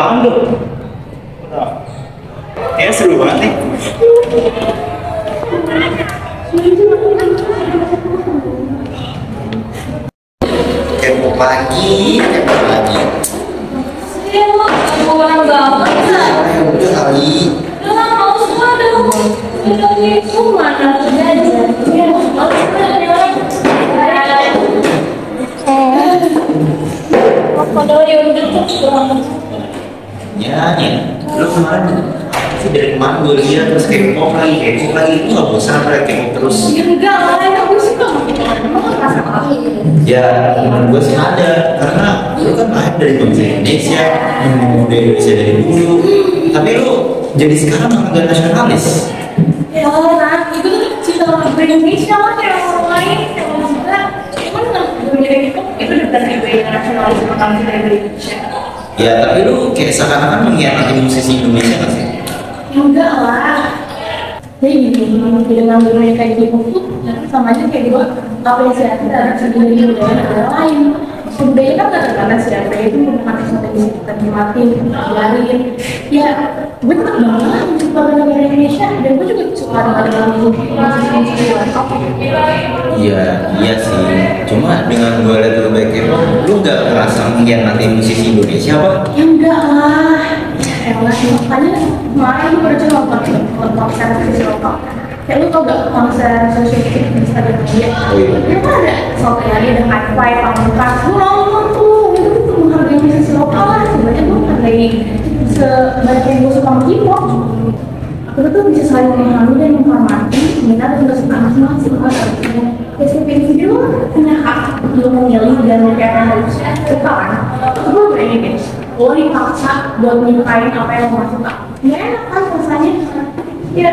apaan tuh? Kayaknya seru banget nih. Kepo lagi. Orang banget. Udah kali. Udah mau semua dong. Udah itu mana belajar? Ya, apa dari udah tuh? Ya, lu kemarin sih dari kemarin gue lihat terus kepo lagi itu nggak bosan apa kepo terus? Enggak lah, aku suka. Emang rasa apa? Ya, menurut gue sih ada karena lu kan lahir dari bangsa Indonesia, dari Indonesia dari dulu. Tapi lu jadi sekarang nggak nasionalis. Ya, nah itu tuh cinta sama Indonesia lah kayak orang lain, kayak orang kita. Cuman gue jadi itu udah dari nasionalis pertama kita dari Indonesia. Ya, tapi lu kayak seakan-akan mengkhianati musisi Indonesia nggak sih? Ya enggak lah. Jadi dengan dunia kayak gitu tuh sama aja kayak gue apresiasi terhadap segi budaya negara lain. Budaya kan nggak terbatas ya, budaya itu merupakan sesuatu yang bisa kita nikmatin, pelajarin. Ya, gue tetap banget suka negara Indonesia dan gue juga suka dengan musik-musik luar. Iya sih. Cuma dengan gue lihat lu baik kepo, lu nggak ngerasa mengkhianati musisi Indonesia apa? Ya enggak lah. Elah, makanya kemarin gue baru nonton konser musik lokal. Kayak lu tau gak konser social media di Instagram dia? Dia kan ada soalnya lagi ada hi-fi, pangkat. Gue nonton tuh, itu tuh menghargai musisi lokal lah. Sebenarnya gue menghargai sebanyak yang gue suka K-pop. Kita tuh bisa saling memahami dan menghormati minat dan kesukaan masing-masing kan artinya. Ya setiap individu punya hak untuk memilih dan memilih yang suka kan. Itu gue berani guys. Lo dipaksa buat nyukain apa yang lo suka. Ya enak kan rasanya. Ya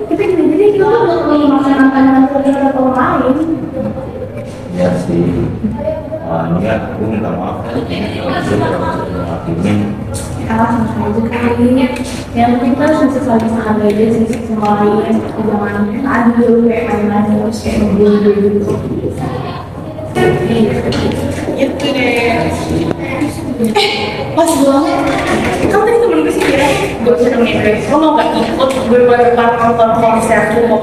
kita jadi kita buat melaksanakan dengan kegiatan orang lain. Ya sih. Enggak, aku minta maaf. Kalau sama aja kali. Yang penting kita harus bisa saling menghargai aja sih sama lain. Jangan adil kayak main-main terus kayak ngebully gitu. Gitu deh. Pas banget. Kamu tadi temen gue sih kira gue seneng nih guys. Lo mau gak ikut gue baru nonton konser K-pop?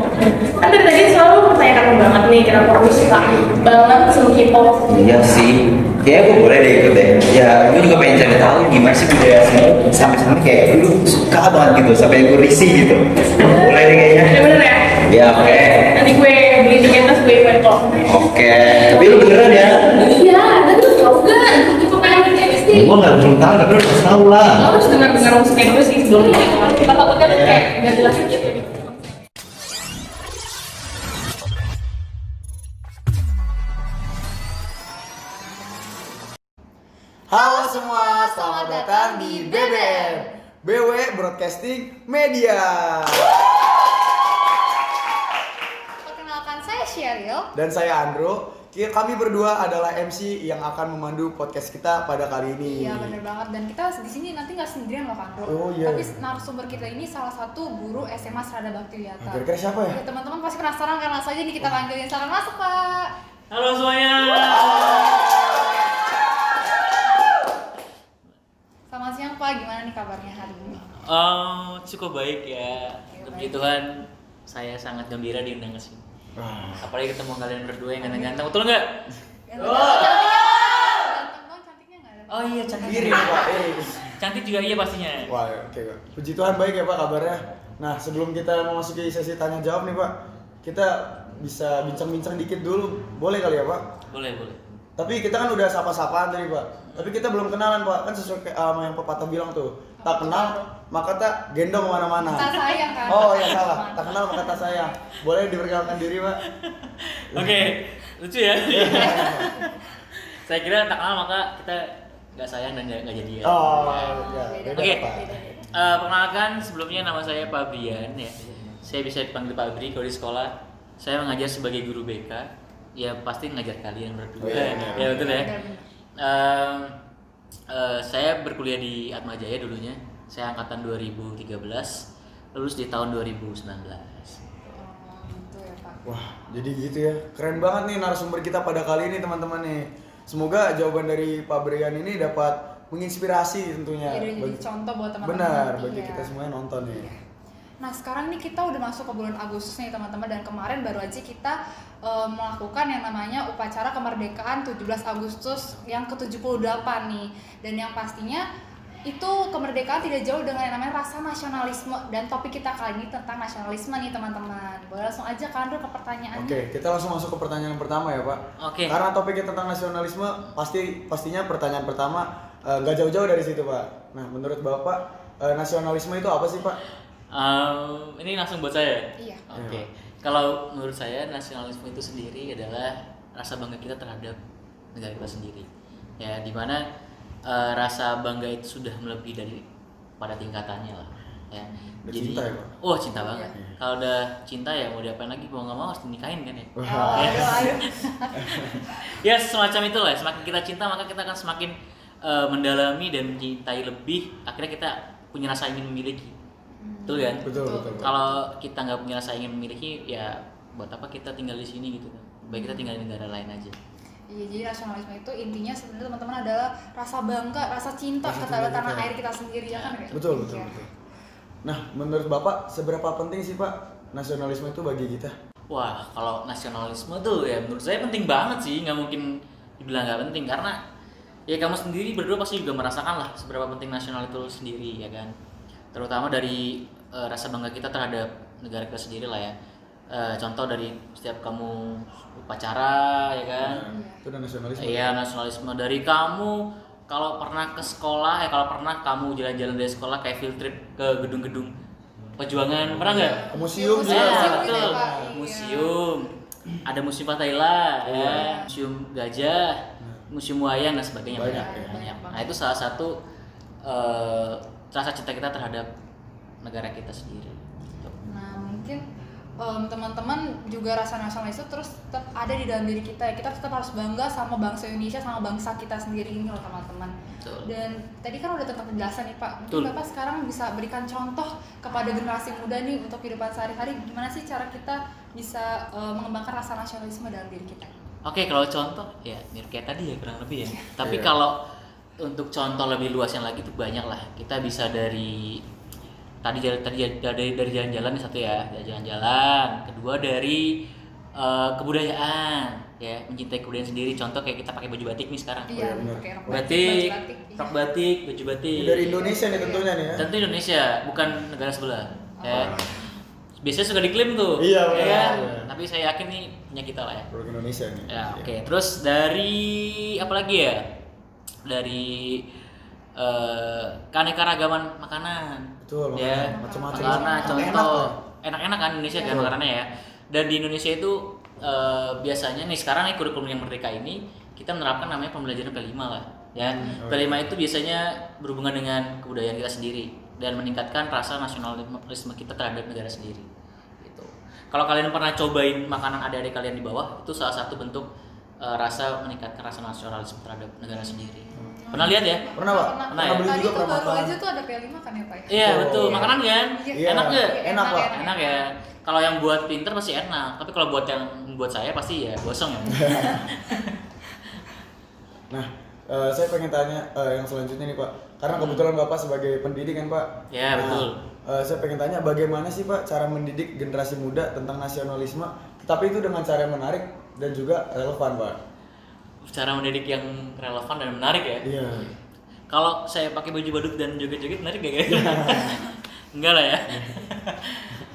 Kan dari tadi selalu pertanyakan banget nih kenapa gue suka banget sama K-pop. Iya sih. Kayaknya gue boleh deh ikut deh. Ya, gue juga pengen cari tahu gimana sih budaya sini sampai kayak gue suka banget gitu sampai gue risih gitu. Boleh deh kayaknya. Ya bener ya? Ya oke. Nanti gue beli tiket terus gue ikut kok. Oke. Tapi lu beneran ya? Iya, tapi lu tau gak? K-pop yang ada pasti. Gue nggak belum tahu, tapi lu harus tahu lah. Lo harus dengar musiknya dulu sih sebelumnya. Kita takutnya tuh kayak gak jelas gitu. Halo semua, selamat datang di BBM BW Broadcasting Media. Perkenalkan saya Sheryl. Dan saya Andro. Kami berdua adalah MC yang akan memandu podcast kita pada kali ini. Iya benar banget, dan kita di sini nanti nggak sendirian loh kan, Bro. Oh, iya. Tapi narasumber kita ini salah satu guru SMA Strada Bakti Wiyata. Kira-kira siapa ya? Ya, teman-teman pasti penasaran kan, langsung aja nih kita panggilin. Salam masuk, Pak. Halo semuanya. Selamat siang, Pak. Gimana nih kabarnya hari ini? Cukup baik ya. Puji Tuhan, saya sangat gembira diundang ke sini. Apalagi ketemu kalian berdua yang ganteng-ganteng, betul nggak? Ganteng dong, cantiknya nggak ada. Oh iya, cantik. Kiri Pak. Cantik juga iya pastinya. Wah, oke Pak. Puji Tuhan baik ya Pak kabarnya. Nah, sebelum kita memasuki sesi tanya jawab nih Pak, kita bisa bincang-bincang dikit dulu. Boleh kali ya Pak? Boleh. Tapi kita kan udah sapa-sapaan tadi Pak. Tapi kita belum kenalan Pak. Kan sesuai sama yang pepatah bilang tuh. Tak kenal maka tak gendong kemana-mana. Tak sayang kan? Oh ya salah. Tak kenal maka tak sayang. Boleh diperkenalkan diri Pak? Oke, lucu ya. Saya kira tak kenal maka kita nggak sayang dan nggak jadian. Oh ya. Beda Oke. Pak. Perkenalkan, sebelumnya nama saya Pak Brian ya. Saya bisa dipanggil Pak Bri kalau di sekolah. Saya mengajar sebagai guru BK. Ya pasti ngajar kalian berdua. Ya betul ya. Saya berkuliah di Atma Jaya dulunya. Saya angkatan 2013, lulus di tahun 2019. Gitu ya, Pak. Wah, jadi gitu ya. Keren banget nih narasumber kita pada kali ini teman-teman nih. Semoga jawaban dari Pak Brian ini dapat menginspirasi tentunya. Iya, jadi contoh buat teman-teman. Benar, bagi Iya. kita semuanya nonton nih. Iya. Nah sekarang nih kita udah masuk ke bulan Agustus nih teman-teman, dan kemarin baru aja kita melakukan yang namanya upacara kemerdekaan 17 Agustus yang ke-78 nih. Dan yang pastinya itu kemerdekaan tidak jauh dengan yang namanya rasa nasionalisme, dan topik kita kali ini tentang nasionalisme nih teman-teman. Boleh langsung aja kan ke pertanyaannya. Oke, kita langsung masuk ke pertanyaan pertama ya Pak. Oke. Karena topiknya tentang nasionalisme, pastinya pertanyaan pertama nggak jauh-jauh dari situ Pak. Nah, menurut Bapak nasionalisme itu apa sih Pak? Ini langsung buat saya. Iya. Oke. Kalau menurut saya nasionalisme itu sendiri adalah rasa bangga kita terhadap negara kita sendiri. Ya, dimana rasa bangga itu sudah melebihi dari pada tingkatannya lah. Ya. Udah cinta ya, Pak? Oh, cinta banget. Iya. Kalau udah cinta ya mau diapain lagi, mau nggak mau harus dinikahin kan ya. Aduh. Ya semacam itulah. Semakin kita cinta maka kita akan semakin mendalami dan mencintai lebih. Akhirnya kita punya rasa ingin memiliki. Betul kan? Betul. Kalau kita nggak punya rasa ingin memiliki, ya buat apa kita tinggal di sini gitu kan? Baik kita tinggal di negara lain aja. Iya, jadi nasionalisme itu intinya sebenarnya teman-teman adalah rasa bangga, rasa cinta Rasa kepada cinta tanah kita. air kita sendiri ya kan? Betul. Iya. Nah, menurut Bapak seberapa penting sih Pak nasionalisme itu bagi kita? Wah, kalau nasionalisme tuh ya menurut saya penting banget sih, nggak mungkin dibilang nggak penting karena ya kamu sendiri berdua pasti juga merasakan lah seberapa penting nasional itu sendiri ya kan. Terutama dari rasa bangga kita terhadap negara kita sendiri lah ya. Contoh dari setiap kamu upacara ya kan. Itu udah nasionalisme. Iya, nasionalisme dari kamu kalau pernah ke sekolah kalau pernah kamu jalan-jalan dari sekolah kayak field trip ke gedung-gedung perjuangan, pernah nggak? Ke museum Museum, juga. Iya, gitu betul. ya, Pak. Iya. Museum. Ada museum Fathaila, Iya. ya, museum gajah, museum wayang dan sebagainya Banyak, banyak. ya. Banyak banget. Nah, itu salah satu rasa cinta kita terhadap negara kita sendiri. Nah mungkin teman-teman juga rasa nasionalis itu terus tetap ada di dalam diri kita. Kita tetap harus bangga sama bangsa Indonesia, sama bangsa kita sendiri ini loh teman-teman. Betul. Dan tadi kan udah tentang penjelasan nih Pak. Mungkin Betul. Bapak sekarang bisa berikan contoh kepada generasi muda nih untuk kehidupan sehari-hari. Gimana sih cara kita bisa mengembangkan rasa nasionalisme dalam diri kita? Oke, kalau contoh ya mirip kayak tadi ya kurang lebih ya. Tapi Iya. kalau untuk contoh lebih luasnya lagi itu banyak lah. Kita bisa dari dari jalan-jalan nih satu ya, dari jalan-jalan. Kedua dari kebudayaan ya, mencintai kebudayaan sendiri. Contoh kayak kita pakai baju batik nih sekarang. Iya, benar. pakai rok Batik, baju batik. rok batik, baju batik. Ini dari Indonesia nih tentunya nih ya. Tentu Indonesia, bukan negara sebelah. Ya. Biasanya suka diklaim tuh. Iya, ya benar, kan? iya. Tapi saya yakin nih punya kita lah ya. Produk Indonesia nih. Ya, oke. Terus dari apa lagi ya? Dari keanekaragaman makanan. Betul, Ya, macam-macam. makanan Enak-enak contoh lah. enak-enak kan Indonesia kan Betul. makanannya ya. Dan di Indonesia itu biasanya nih sekarang nih kurikulum yang merdeka ini kita menerapkan namanya pembelajaran P5 lah. Ya, P5 itu biasanya berhubungan dengan kebudayaan kita sendiri dan meningkatkan rasa nasionalisme kita terhadap negara sendiri. Gitu. Kalau kalian pernah cobain makanan adik-adik kalian di bawah, itu salah satu bentuk rasa meningkatkan rasa nasionalisme terhadap negara sendiri. Pernah lihat ya? Pernah Pak? Pernah ya? beli Tadi juga tuh pernah baru makan. aja tuh ada P5 kan ya Pak ya? Iya betul, Iya. makanan kan? Iya. Enak gak? Enak, Pak. Enak ya. Kalau yang buat pinter pasti enak, tapi kalau buat yang buat saya pasti ya gosong ya. Nah, saya pengen tanya yang selanjutnya nih Pak. Karena kebetulan Bapak sebagai pendidik kan Pak. Ya, betul. Saya pengen tanya bagaimana sih Pak cara mendidik generasi muda tentang nasionalisme, tapi itu dengan cara yang menarik dan juga relevan Pak. Cara mendidik yang relevan dan menarik ya. Iya. Kalau saya pakai baju badut dan joget-joget menarik gak guys? Enggak lah ya.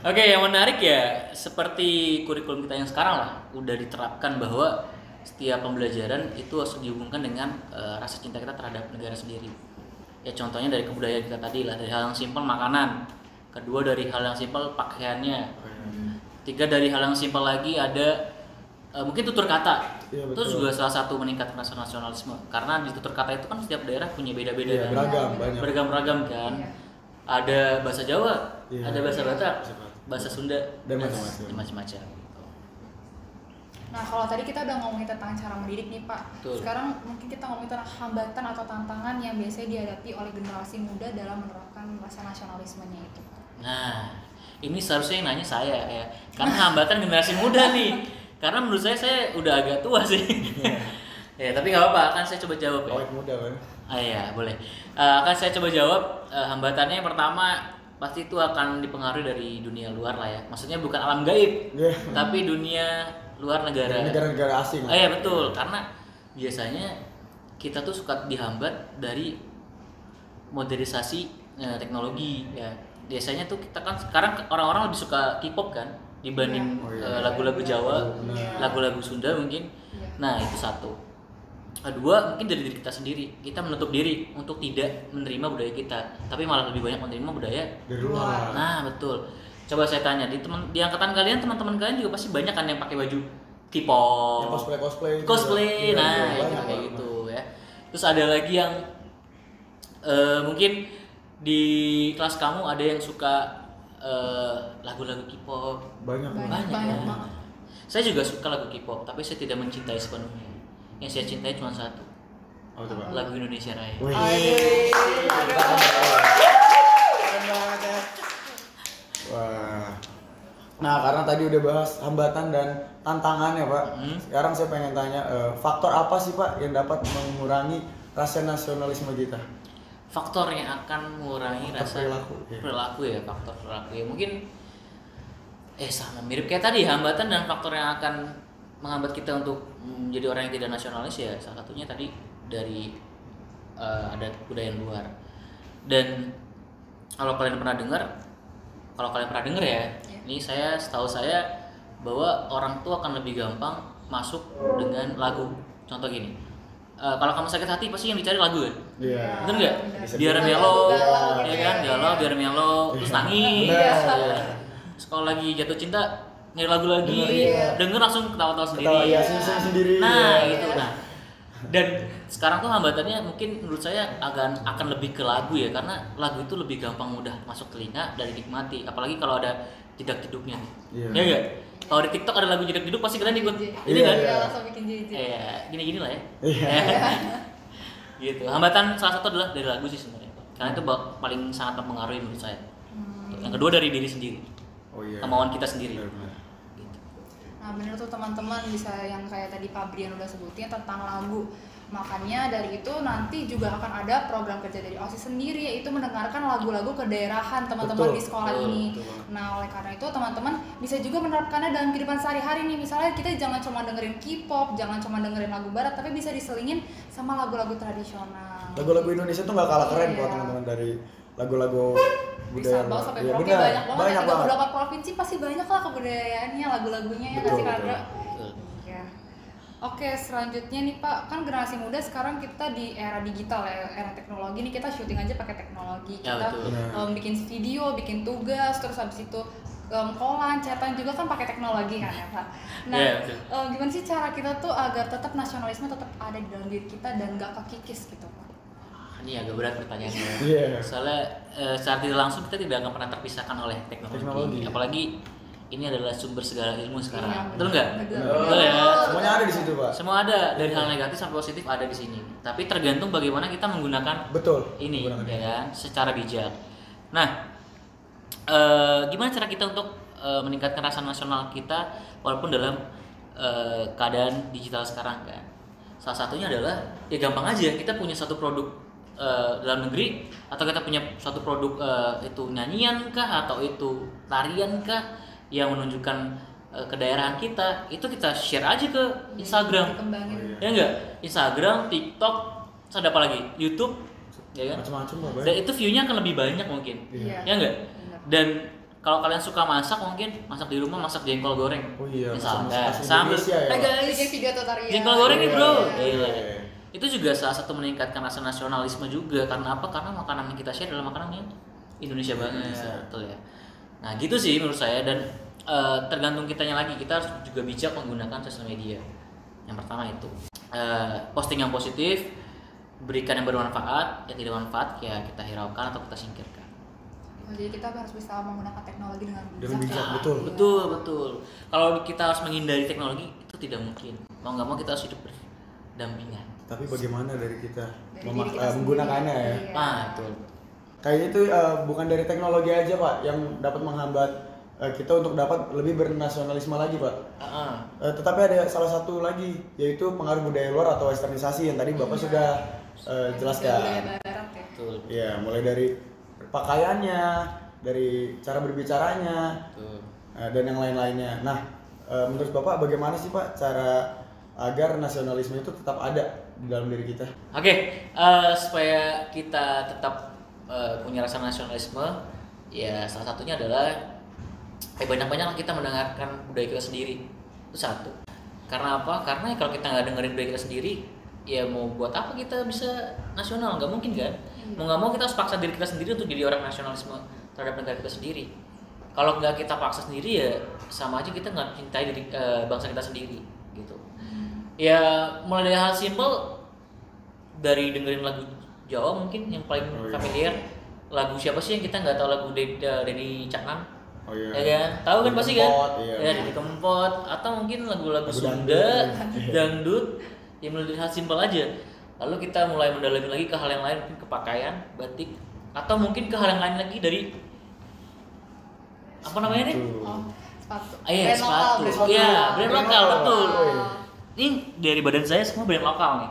Oke, yang menarik ya seperti kurikulum kita yang sekarang lah, udah diterapkan bahwa setiap pembelajaran itu harus dihubungkan dengan rasa cinta kita terhadap negara sendiri. Ya contohnya dari kebudayaan kita tadi lah, dari hal yang simpel makanan. Kedua dari hal yang simpel pakaiannya. Tiga dari hal yang simpel lagi ada mungkin tutur kata. Iya, Itu betul. juga salah satu meningkatkan rasa nasionalisme. Karena di tutur kata itu kan setiap daerah punya beda-beda Iya, kan. beragam, banyak. Beragam-ragam kan. Iya. Ada bahasa Jawa, Iya. ada bahasa Batak, Bahasa Batak. bahasa Sunda, Dan macam-macam. macam-macam. Nah kalau tadi kita udah ngomongin tentang cara mendidik nih Pak. Betul. Sekarang mungkin kita ngomongin tentang hambatan atau tantangan yang biasanya dihadapi oleh generasi muda dalam menerapkan rasa nasionalismenya itu Pak. Nah, ini seharusnya yang nanya saya ya. Karena hambatan generasi muda nih. Karena menurut saya udah agak tua sih. Ya, tapi nggak apa-apa, akan saya coba jawab ya. Awet muda kan. Iya, boleh. Akan saya coba jawab. Hambatannya yang pertama pasti itu akan dipengaruhi dari dunia luar lah ya. Maksudnya bukan alam gaib, Iya. tapi dunia luar negara. Negara-negara asing. Iya betul, karena biasanya kita tuh suka dihambat dari modernisasi teknologi ya. Biasanya tuh kita kan sekarang orang-orang lebih suka K-pop kan dibanding Oh, iya. lagu-lagu Jawa, Benar. lagu-lagu Sunda mungkin. Iya. Nah, itu satu. Kedua, mungkin dari diri kita sendiri. Kita menutup diri untuk tidak menerima budaya kita, tapi malah lebih banyak menerima budaya. Dari luar. Nah, betul. Coba saya tanya di angkatan kalian, teman-teman kalian juga pasti banyak kan yang pakai baju K-pop. Yang cosplay. Cosplay, juga. nah Iya, itu banyak, kayak banyak. gitu ya. Terus ada lagi yang mungkin di kelas kamu ada yang suka lagu-lagu K-pop. Banyak. Banyak ya. banget. Saya juga suka lagu K-pop, tapi saya tidak mencintai sepenuhnya. Yang saya cintai cuma satu, Oh, coba. lagu Indonesia Raya. Wih. Keren banget ya. Wah. Nah, karena tadi udah bahas hambatan dan tantangannya, Pak. Sekarang saya pengen tanya, faktor apa sih, Pak, yang dapat mengurangi rasa nasionalisme kita? Faktor yang akan mengurangi rasa Perilaku, ya. perilaku ya, faktor perilaku ya mungkin sama mirip kayak tadi, hambatan dan faktor yang akan menghambat kita untuk menjadi orang yang tidak nasionalis ya salah satunya tadi dari adat budaya luar. Dan kalau kalian pernah dengar ya, ini setahu saya bahwa orang tua akan lebih gampang masuk dengan lagu. Contoh gini, kalau kamu sakit hati pasti yang dicari lagu kan? Iya. Bener nggak? Bisa Biar juga. melo, Galau, ya kan? Galau, biar melo, terus nangis. Bener. Ya. Terus kalau lagi jatuh cinta, nyari lagu lagi, denger langsung ketawa-tawa sendiri. Ketawa, iya, senyum sendiri. Nah, Iya. gitu. Nah, dan sekarang tuh hambatannya mungkin menurut saya akan lebih ke lagu ya, karena lagu itu lebih gampang mudah masuk telinga dan dinikmati. Apalagi kalau ada jedak-jeduknya. Iya. Ya enggak? Kalau di TikTok ada lagu jedak-jeduk pasti kalian ikut. Ini Iya, kan? iya. Iya, langsung bikin JJ. Gini-gini lah ya. Iya. Gitu. Hambatan salah satu adalah dari lagu sih sebenarnya. Karena itu paling sangat mempengaruhi menurut saya. Yang kedua dari diri sendiri. Oh iya. Kemauan kita sendiri. Benar-benar. Gitu. Nah bener tuh teman-teman, bisa yang kayak tadi Pak Brian udah sebutin tentang lagu. Makanya dari itu nanti juga akan ada program kerja dari OSIS sendiri, yaitu mendengarkan lagu-lagu kedaerahan teman-teman Betul, di sekolah betul, ini. betul. Nah oleh karena itu teman-teman bisa juga menerapkannya dalam kehidupan sehari-hari nih. Misalnya kita jangan cuma dengerin K-pop, jangan cuma dengerin lagu barat, tapi bisa diselingin sama lagu-lagu tradisional. Lagu-lagu Indonesia tuh nggak kalah keren Iya. kok teman-teman dari lagu-lagu Bisa budaya. bawa sampai Iya, Merauke benar. banyak banget. Banyak Ya, banget. 34 provinsi pasti banyak lah kebudayaannya, lagu-lagunya ya Betul, kasih betul. Kandra. Betul. Ya. Oke, selanjutnya nih Pak, kan generasi muda sekarang kita di era digital ya, era teknologi nih, kita syuting aja pakai teknologi. Ya, Kita betul. Benar. bikin video, bikin tugas, terus habis itu callan, chatan juga kan pakai teknologi kan ya Pak. Nah, Ya, betul. gimana sih cara kita tuh agar tetap nasionalisme tetap ada di dalam diri kita dan gak kekikis gitu Pak? Ini agak berat pertanyaannya. Iya. Soalnya secara tidak langsung kita tidak akan pernah terpisahkan oleh teknologi. Teknologi. Apalagi ini adalah sumber segala ilmu sekarang. Iya, Betul nggak? betul. Betul ya. Semuanya ada di situ, Pak. Semua ada, dari hal negatif sampai positif ada di sini. Tapi tergantung bagaimana kita menggunakan Betul. ini, Menggunakan ya kan, secara bijak. Nah, gimana cara kita untuk meningkatkan rasa nasional kita walaupun dalam keadaan digital sekarang kan? Salah satunya adalah ya gampang aja, kita punya satu produk dalam negeri atau kita punya suatu produk itu nyanyian kah atau itu tarian kah yang menunjukkan kedaerahan kita, itu kita share aja ke Instagram. Dikembangin. Ya enggak? Instagram, TikTok, terus ada apa lagi? YouTube, ya kan? Macam-macam lah, Bang. Dan itu view-nya akan lebih banyak mungkin. Iya. Ya enggak? Benar. Dan kalau kalian suka masak mungkin masak di rumah, masak jengkol goreng. Oh iya, Misalkan masak asli sambal. Indonesia ya, Pak. Guys, Bikin video tutorial. jengkol goreng nih, Bro. Iya. Gila. Iya. Itu juga salah satu meningkatkan rasa nasionalisme juga. Karena apa? Karena makanan yang kita share adalah makanan yang Indonesia banget. Betul ya. Nah, gitu sih menurut saya, dan tergantung kitanya lagi, kita harus juga bijak menggunakan sosial media. Yang pertama itu posting yang positif, berikan yang bermanfaat, yang tidak bermanfaat ya kita hiraukan atau kita singkirkan. Oh, jadi kita harus bisa menggunakan teknologi dengan bijak. Dengan bijak, ya? betul. Betul. Kalau kita harus menghindari teknologi itu tidak mungkin. Mau nggak mau kita harus hidup berdampingan. Tapi bagaimana dari kita Dari diri kita menggunakannya ya? sendiri. Iya. Betul. Kayaknya itu bukan dari teknologi aja, Pak, yang dapat menghambat kita untuk dapat lebih bernasionalisme lagi, Pak. Tetapi ada salah satu lagi, yaitu pengaruh budaya luar atau westernisasi yang tadi Bapak sudah jelaskan. Budaya barat ya. Betul. Ya, mulai dari pakaiannya, dari cara berbicaranya, dan yang lain-lainnya. Nah, menurut Bapak bagaimana sih Pak cara agar nasionalisme itu tetap ada di dalam diri kita? Oke, supaya kita tetap punya rasa nasionalisme, ya salah satunya adalah banyak-banyaklah kita mendengarkan budaya kita sendiri. Itu satu. Karena apa? Karena kalau kita nggak dengerin budaya kita sendiri, ya mau buat apa kita bisa nasional? Nggak mungkin kan? Mau nggak mau kita harus paksa diri kita sendiri untuk jadi orang nasionalisme terhadap negara kita sendiri. Kalau nggak kita paksa sendiri ya sama aja kita nggak cintai diri bangsa kita sendiri gitu. Ya mulai dari hal simpel, dari dengerin lagu Jawa mungkin yang paling familiar. Lagu siapa sih yang kita nggak tahu lagu Denny Caknan? Oh iya. Ya kan? Tahu kan pasti kan? Iya. Ya Denny Kempot atau mungkin lagu-lagu Sunda, dangdut, yang mulai dari hal simpel aja. Lalu kita mulai mendalami lagi ke hal yang lain, mungkin ke pakaian, batik, atau mungkin ke hal yang lain lagi dari apa namanya nih? Sepatu. Iya, Brand sepatu. lokal, Iya, lokal. brand Brand lokal, lokal. betul. Iya. Ini dari badan saya semua brand lokal nih.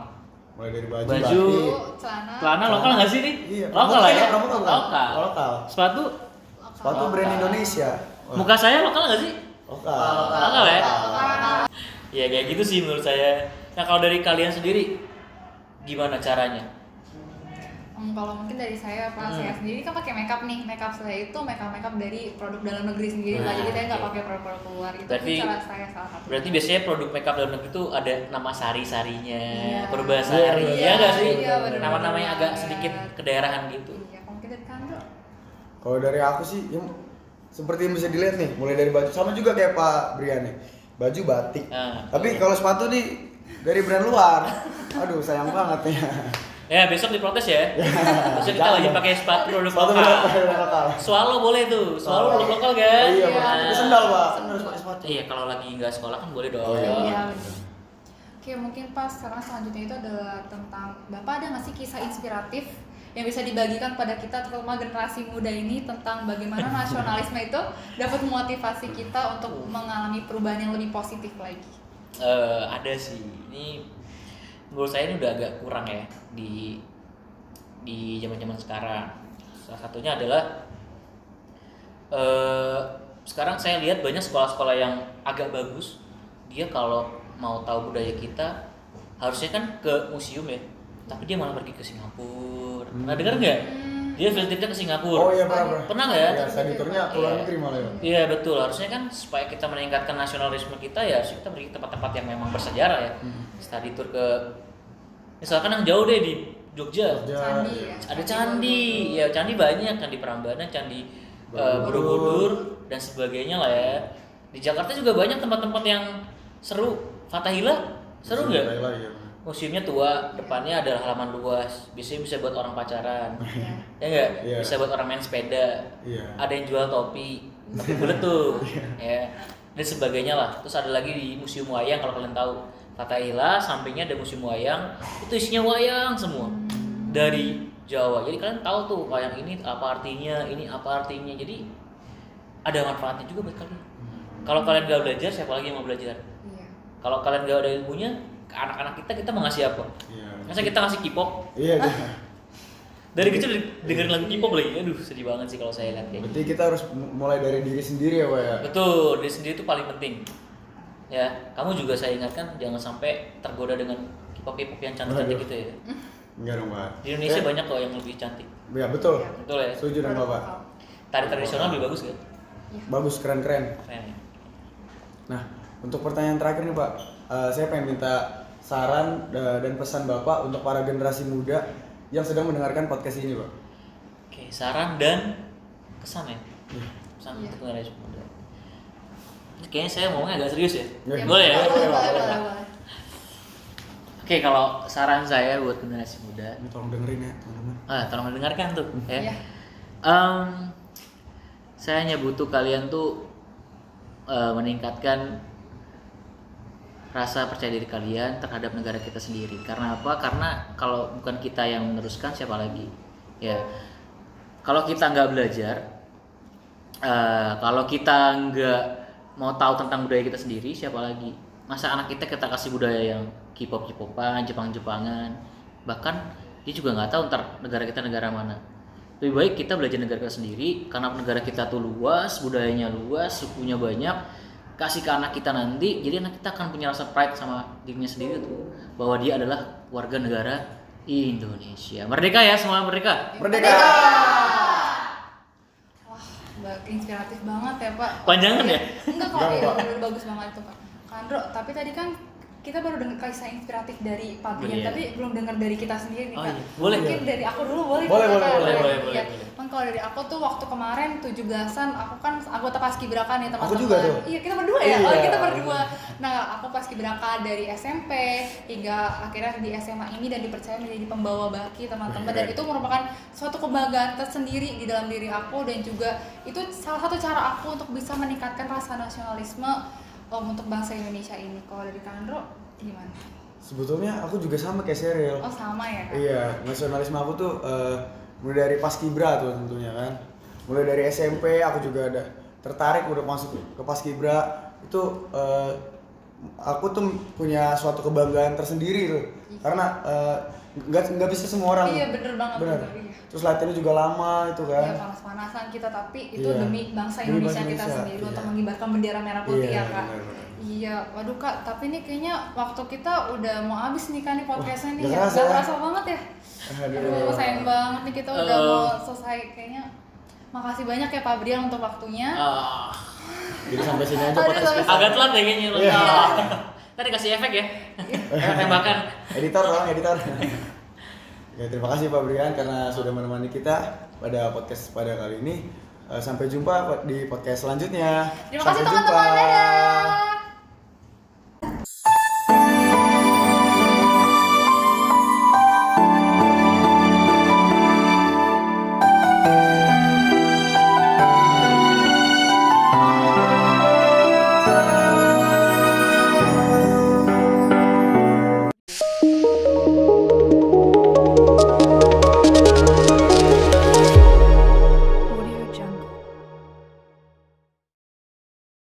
Mulai dari baju, Baju, batik. celana lokal nggak sih nih? Iya. Lokal lah ya. Lokal. Lokal. Lokal. Sepatu, Sepatu brand Indonesia. Wah, muka saya lokal nggak sih? lokal. Lokal ya. Ya kayak gitu sih menurut saya. Nah kalau dari kalian sendiri, gimana caranya? Kalau mungkin dari saya, saya sendiri kan pakai makeup nih. Makeup saya itu makeup dari produk dalam negeri sendiri lah. Jadi saya nggak pakai produk luar. Itu Berarti- cara saya salah satu. Berarti biasanya produk makeup dalam negeri itu ada nama sari-sarinya, Iya. perbahasari, Iya, ya nggak sih? iya, bener-bener Nama-nama yang agak banget. sedikit kedaerahan gitu. Iya, kalau mungkin dari Kandel. Kalau dari aku sih, yang seperti yang bisa dilihat nih, mulai dari baju sama juga kayak Pak Brian nih, baju batik. Nah, Tapi kalau sepatu nih dari brand luar, aduh sayang banget ya. ya besok diprotes ya. Besok kita wajib pakai sepatu produk Sepatu lokal. brand lokal. Swallow boleh tuh, Swallow produk lokal kan? Iya, Iya. Pak. Tapi sendal Pak, kan harus pakai sepatu. Iya, kalau lagi nggak sekolah kan boleh dong. Oh, iya. Iya, benar. Oke, mungkin pas sekarang selanjutnya itu adalah tentang Bapak ada nggak sih kisah inspiratif yang bisa dibagikan pada kita terutama generasi muda ini tentang bagaimana nasionalisme itu dapat memotivasi kita untuk mengalami perubahan yang lebih positif lagi. Ada sih. Ini menurut saya ini udah agak kurang ya di zaman-zaman sekarang. Salah satunya adalah sekarang saya lihat banyak sekolah-sekolah yang agak bagus. Dia kalau mau tahu budaya kita harusnya kan ke museum ya, tapi dia malah pergi ke Singapura. Pernah dengar nggak? Dia field tripnya ke Singapura. Oh iya pernah. Pernah nggak? Ya, study tournya ke luar Iya. negeri malah ya. Iya betul, harusnya kan supaya kita meningkatkan nasionalisme kita ya harus kita pergi ke tempat-tempat yang memang bersejarah ya. Study tour ke misalkan yang jauh deh di Jogja. Candi ya. Ada candi, ya candi banyak, candi Prambanan, candi Borobudur dan sebagainya lah ya. Di Jakarta juga banyak tempat-tempat yang seru. Fathahillah seru nggak? Iya. Museumnya tua, depannya ada halaman luas, biasanya bisa buat orang pacaran, ya nggak? Iya. Bisa buat orang main sepeda, Iya. ada yang jual topi bulat tuh, ya, dan sebagainya lah. Terus ada lagi di Museum Wayang kalau kalian tahu, Fathahillah sampingnya ada Museum Wayang, itu isinya wayang semua dari Jawa. Jadi kalian tahu tuh wayang ini apa artinya, ini apa artinya. Jadi ada manfaatnya juga buat kalian. Kalau kalian gak belajar, siapa lagi yang mau belajar? Iya. Kalau kalian gak ada ilmunya, ke anak-anak kita mau ngasih apa? Iya. Masa kita ngasih K-pop? Iya. Dari kecil dengerin lagu K-pop lagi, aduh sedih banget sih kalau saya lihat kayak gitu. Berarti kita harus mulai dari diri sendiri ya Pak ya. Betul, diri sendiri itu paling penting. Ya, kamu juga saya ingatkan jangan sampai tergoda dengan K-pop yang cantik-cantik Waduh. gitu ya. Enggak dong Pak. Di Indonesia banyak kok yang lebih cantik. Ya betul. Betul ya. Setuju dengan Bapak. Tari tradisional lebih bagus kan? Bagus, keren-keren. Keren ya. Nah, untuk pertanyaan terakhir nih Pak, saya pengen minta saran dan pesan Bapak untuk para generasi muda yang sedang mendengarkan podcast ini Pak. Oke, saran dan kesan ya. Pesan Iya. untuk generasi muda. Ini kayaknya saya ngomongnya agak serius ya. Ya, Boleh ya? Boleh. Oke, kalau saran saya buat generasi muda, Ini tolong dengerin ya teman-teman. tolong mendengarkan tuh ya. Iya. Saya hanya butuh kalian tuh meningkatkan rasa percaya diri kalian terhadap negara kita sendiri. Karena apa? Karena kalau bukan kita yang meneruskan, siapa lagi? Ya, kalau kita nggak belajar, kalau kita nggak mau tahu tentang budaya kita sendiri, siapa lagi? Masa anak kita kasih budaya yang K-pop-K-popan, Jepang-Jepangan, bahkan dia juga nggak tahu ntar negara kita negara mana. Lebih baik kita belajar negara kita sendiri, karena negara kita tuh luas, budayanya luas, sukunya banyak. Kasih ke anak kita nanti, jadi anak kita akan punya rasa pride sama dirinya sendiri tuh, bahwa dia adalah warga negara Indonesia. Merdeka ya, semua merdeka. Merdeka. Wah, inspiratif banget ya Pak. Panjangan ya? Enggak kok, ya, bagus banget itu Pak. Kandro, tapi tadi kan kita baru dengar kisah inspiratif dari Pak Brian, Iya. tapi belum dengar dari kita sendiri nih Oh, Kak. iya. Boleh. Mungkin dari aku dulu boleh? Boleh, Kak? boleh, boleh, Iya. boleh. Kan kalau dari aku tuh waktu kemarin 17-an, aku kan anggota Paskibraka nih teman-teman. Aku juga tuh. Iya, kita berdua ya? Iya. Oh, kita berdua. Nah, aku Paskibraka dari SMP hingga akhirnya di SMA ini dan dipercaya menjadi pembawa baki teman-teman, dan itu merupakan suatu kebanggaan tersendiri di dalam diri aku, dan juga itu salah satu cara aku untuk bisa meningkatkan rasa nasionalisme untuk bangsa Indonesia ini. Kalau dari Kandro gimana? Sebetulnya aku juga sama kayak Sheryl. Oh sama ya Kak? Iya, nasionalisme aku tuh mulai dari Paskibra tuh tentunya kan. Mulai dari SMP aku juga ada tertarik udah masuk ke Paskibra. Itu aku tuh punya suatu kebanggaan tersendiri tuh. Karena nggak bisa semua orang. Iya bener banget. Bener. Iya. Terus latihannya juga lama itu kan. Iya, panas-panasan kita, tapi itu Iya. demi bangsa Demi Indonesia bangsa kita Indonesia, sendiri iya. untuk mengibarkan bendera merah putih Iya, ya Kak. bener-bener. Iya, waduh Kak, tapi ini kayaknya waktu kita udah mau habis nih kan nih podcastnya nih nggak ya. kerasa Nggak ya? kerasa banget ya. Aduh, sayang banget nih kita udah mau selesai kayaknya. Makasih banyak ya Pak Brian untuk waktunya. Jadi sampai sini aja Aduh, podcast sampai kita. Agak telat ya kayaknya. Iya. Tadi kasih efek ya. Efek tembakan. Editor tolong editor. Oke, terima kasih Pak Brian karena sudah menemani kita pada podcast pada kali ini. Sampai jumpa di podcast selanjutnya. Terima kasih Sampai teman-teman. jumpa. Dadah.